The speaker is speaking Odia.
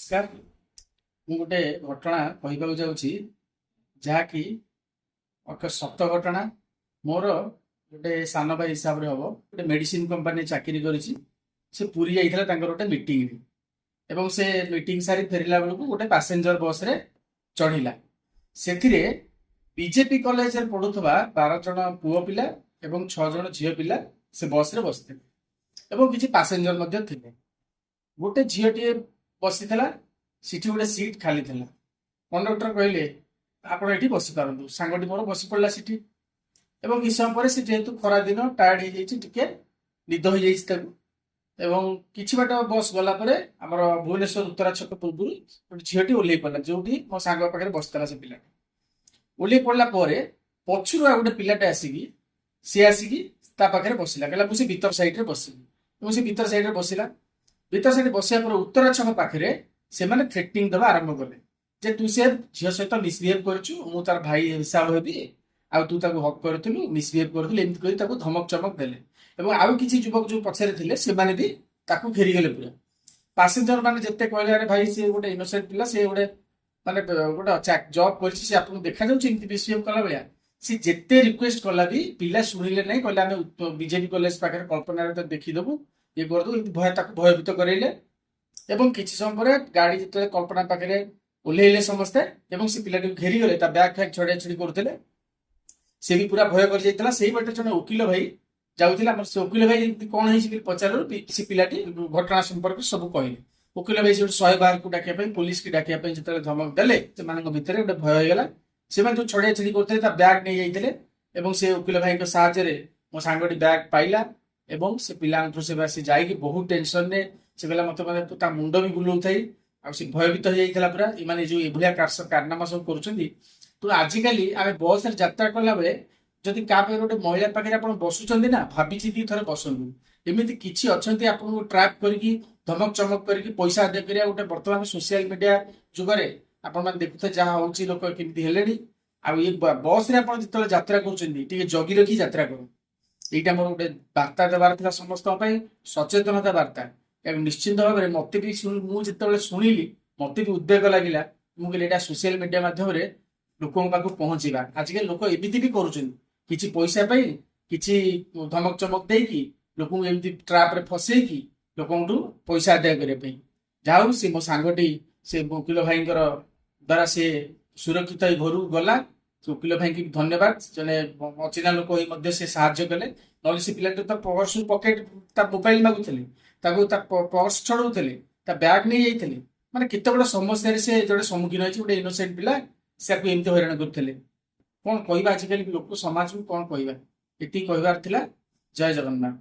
ନମସ୍କାର। ମୁଁ ଗୋଟେ ଘଟଣା କହିବାକୁ ଯାଉଛି, ଯାହାକି ଏକ ସତ ଘଟଣା। ମୋର ଗୋଟେ ସାନ ଭାଇ ହିସାବରେ ହବ, ଗୋଟେ ମେଡିସିନ କମ୍ପାନୀ ଚାକିରି କରିଛି। ସେ ପୁରୀ ଯାଇଥିଲା ତାଙ୍କର ଗୋଟେ ମିଟିଂରେ, ଏବଂ ସେ ମିଟିଂ ସାରି ଫେରିଲା ବେଳକୁ ଗୋଟେ ପାସେଞ୍ଜର ବସରେ ଚଢ଼ିଲା। ସେଥିରେ ବିଜେପି କଲେଜରେ ପଢୁଥିବା 12 ଜଣ ପୁଅ ପିଲା ଏବଂ 6 ଜଣ ଝିଅ ପିଲା ସେ ବସରେ ବସିଥିଲେ, ଏବଂ କିଛି ପାସେଞ୍ଜର ମଧ୍ୟ ଥିଲେ। ଗୋଟେ ଝିଅଟିଏ ବସିଥିଲା, ସେଠି ଗୋଟେ ସିଟ୍ ଖାଲି ଥିଲା। କଣ୍ଡକ୍ଟର କହିଲେ, ଆପଣ ଏଠି ବସିପାରନ୍ତୁ। ସାଙ୍ଗଟି ମୋର ବସି ପଡ଼ିଲା ସେଠି, ଏବଂ କିଛି ସମୟ ପରେ ସେ ଯେହେତୁ ଖରା ଦିନ ଟାୟାର୍ଡ ହେଇଯାଇଛି, ଟିକେ ନିଦ ହେଇଯାଇଛି ତାକୁ। ଏବଂ କିଛି ବାଟ ବସ୍ ଗଲା ପରେ ଆମର ଭୁବନେଶ୍ୱର ଉତ୍ତରା ଛକ ପୂର୍ବରୁ ଗୋଟେ ଝିଅଟି ଓହ୍ଲେଇ ପଡ଼ିଲା, ଯୋଉଠି ମୋ ସାଙ୍ଗ ପାଖରେ ବସିଥିଲା। ସେ ପିଲାଟି ଓହ୍ଲେଇ ପଡ଼ିଲା ପରେ ପଛରୁ ଆଉ ଗୋଟେ ପିଲାଟେ ଆସିକି ତା ପାଖରେ ବସିଲା, କହିଲା ମୁଁ ସେ ଭିତର ସାଇଡରେ ବସିବି। ଏବଂ ସେ ଭିତର ସାଇଡରେ ବସିଲା। ଭିତର ସାଇଡ୍ ବସିବା ପରେ ଉତ୍ତରା ଛକ ପାଖରେ ସେମାନେ ଥ୍ରେଟିଂ ଦେବା ଆରମ୍ଭ କଲେ, ଯେ ତୁ ସେ ଝିଅ ସହିତ ମିସବିହେଭ୍ କରିଛୁ, ମୁଁ ତାର ଭାଇ ହିସାବ ହେବି, ଆଉ ତୁ ତାକୁ ହକ୍ କରୁଥିଲୁ, ମିସବିହେଭ୍ କରୁଥିଲୁ, ଏମିତି କରି ତାକୁ ଧମକ ଚମକ ଦେଲେ। ଏବଂ ଆଉ କିଛି ଯୁବକ ଯୋଉ ପଛରେ ଥିଲେ ସେମାନେ ବି ତାକୁ ଘେରିଗଲେ ପୁରା। ପାସେଞ୍ଜର ମାନେ ଯେତେ କହିଲେ, ଆରେ ଭାଇ ସେ ଗୋଟେ ଇନୋସେଣ୍ଟ ପିଲା, ସେ ଗୋଟେ ମାନେ ଗୋଟେ ଜବ୍ କରିଛି, ସେ ଆପଣଙ୍କୁ ଦେଖାଯାଉଛି ଏମିତି ମିସବିହେଭ୍ କଲା ଭଳିଆ। ସେ ଯେତେ ରିକ୍ୱେଷ୍ଟ କଲା ବି ପିଲା ଶୁଣିଲେ ନାହିଁ, କହିଲେ ଆମେ ବିଜେପି କଲେଜ ପାଖରେ କଳ୍ପନାରେ ତ ଦେଖିଦବୁ, ଇଏ କରିଦବୁ, ଏମିତି ତାକୁ ଭୟଭୀତ କରେଇଲେ। ଏବଂ କିଛି ସମୟ ପରେ ଗାଡି ଯେତେବେଳେ କଳ୍ପନା ପାଖରେ ଓହ୍ଲେଇଲେ ସମସ୍ତେ, ଏବଂ ସେ ପିଲାଟିକୁ ଘେରିଗଲେ, ତା ବ୍ୟାଗ୍ ଫ୍ୟାଗ୍ ଛଡା ଛଡି କରୁଥିଲେ। ସେ ବି ପୁରା ଭୟ କରି ଯାଇଥିଲା। ସେଇ ବାଟେ ଜଣେ ଓକିଲ ଭାଇ ଯାଉଥିଲା। ଆମର ସେ ଓକିଲ ଭାଇ ଏମିତି କଣ ହେଇଛି ବୋଲି ପଚାରିଲୁ, ସେ ପିଲାଟି ଘଟଣା ସମ୍ପର୍କରେ ସବୁ କହିଲେ। ଓକିଲ ଭାଇ ସେଠୁ 112କୁ ଡାକିବା ପାଇଁ, ପୋଲିସ କି ଡାକିବା ପାଇଁ ଯେତେବେଳେ ଧମକ ଦେଲେ, ସେମାନଙ୍କ ଭିତରେ ଗୋଟେ ଭୟ ହେଇଗଲା। ସେମାନେ ଯୋଉ ଛଡିଆ ଛଡି କରୁଥିଲେ ତା ବ୍ୟାଗ୍ ନେଇ ଯାଇଥିଲେ, ଏବଂ ସେ ଓକିଲ ଭାଇଙ୍କ ସାହାଯ୍ୟରେ ମୋ ସାଙ୍ଗଟି ବ୍ୟାଗ୍ ପାଇଲା। ଏବଂ ସେ ପିଲାଙ୍କଠୁ ସେ ଆସି ଯାଇକି ବହୁତ ଟେନସନରେ, ସେ କହିଲା ମତେ ମାନେ ତା ମୁଣ୍ଡ ବି ବୁଲଉଥାଇ, ଆଉ ସେ ଭୟଭୀତ ହେଇଯାଇଥିଲା ପୁରା। ଏମାନେ ଯୋଉ ଏଭଳିଆ କାରନାମା ସବୁ କରୁଛନ୍ତି। ତ ଆଜିକାଲି ଆମେ ବସରେ ଯାତ୍ରା କଲା ବେଳେ ଯଦି କାହା ପାଖରେ ଗୋଟେ ମହିଳା ପାଖରେ ଆପଣ ବସୁଛନ୍ତି ନା, ଭାବିଚିନ୍ତି ଥରେ ବସନ୍ତୁ। ଏମିତି କିଛି ଅଛନ୍ତି ଆପଣଙ୍କୁ ଟ୍ରାପ୍ କରିକି, ଧମକ ଚମକ କରିକି ପଇସା ଆଦାୟ କରିବା। ଗୋଟେ ବର୍ତ୍ତମାନ ସୋସିଆଲ ମିଡିଆ ଯୁଗରେ ଆପଣ ମାନେ ଦେଖୁଥିବେ ଯାହା ହଉଛି, ଲୋକ କେମିତି ହେଲେଣି। ଆଉ ଏ ବସରେ ଆପଣ ଯେତେବେଳେ ଯାତ୍ରା କରୁଛନ୍ତି, ଟିକେ ଜଗି ରଖି ଯାତ୍ରା କରନ୍ତୁ। ଏଇଟା ମୋର ଗୋଟେ ବାର୍ତ୍ତା ଦେବାର ଥିଲା ସମସ୍ତଙ୍କ ପାଇଁ, ସଚେତନତା ବାର୍ତ୍ତା। ଏବଂ ନିଶ୍ଚିନ୍ତ ଭାବରେ ମତେ ବି ମୁଁ ଯେତେବେଳେ ଶୁଣିଲି, ମତେ ବି ଉଦ୍ବେଗ ଲାଗିଲା। ମୁଁ କହିଲି ଏଇଟା ସୋସିଆଲ ମିଡିଆ ମାଧ୍ୟମରେ ଲୋକଙ୍କ ପାଖକୁ ପହଞ୍ଚିବା। ଆଜିକାଲି ଲୋକ ଏମିତି ବି କରୁଛନ୍ତି, କିଛି ପଇସା ପାଇଁ, କିଛି ଧମକ ଚମକ ଦେଇକି, ଲୋକଙ୍କୁ ଏମିତି ଟ୍ରାପରେ ଫସେଇକି ଲୋକଙ୍କଠୁ ପଇସା ଆଦାୟ କରିବା ପାଇଁ। ଯାହା ହଉ ସେ ମୋ ସାଙ୍ଗଟି, ସେ ଓକିଲ ଭାଇଙ୍କର ଦ୍ଵାରା ସେ ସୁରକ୍ଷିତ ହେଇ ଘରକୁ ଗଲା। ସେ ଓକିଲ ଭାଇକି ଧନ୍ୟବାଦ। ଜଣେ ଅଚିହ୍ନା ଲୋକ ହେଇ ମଧ୍ୟ ସେ ସାହାଯ୍ୟ କଲେ। ନହେଲେ ସେ ପିଲାଟି ତା ପର୍ସ ପକେଟ, ତା ମୋବାଇଲ ମାଗୁଥିଲେ, ତାକୁ ତା ପର୍ସ ଛଡଉଥିଲେ, ତା ବ୍ୟାଗ ନେଇ ଯାଇଥିଲେ। ମାନେ କେତେ ବଡ ସମସ୍ୟାରେ ସେ ଜଣେ ସମ୍ମୁଖୀନ ହେଇଛି, ଗୋଟେ ଇନୋସେଣ୍ଟ ପିଲା। ସେକୁ ଏମିତି ହଇରାଣ କରୁଥିଲେ। କଣ କହିବା ଆଜିକାଲି ଲୋକ ସମାଜକୁ, କଣ କହିବା? ଏତିକି କହିବାର ଥିଲା। ଜୟ ଜଗନ୍ନାଥ।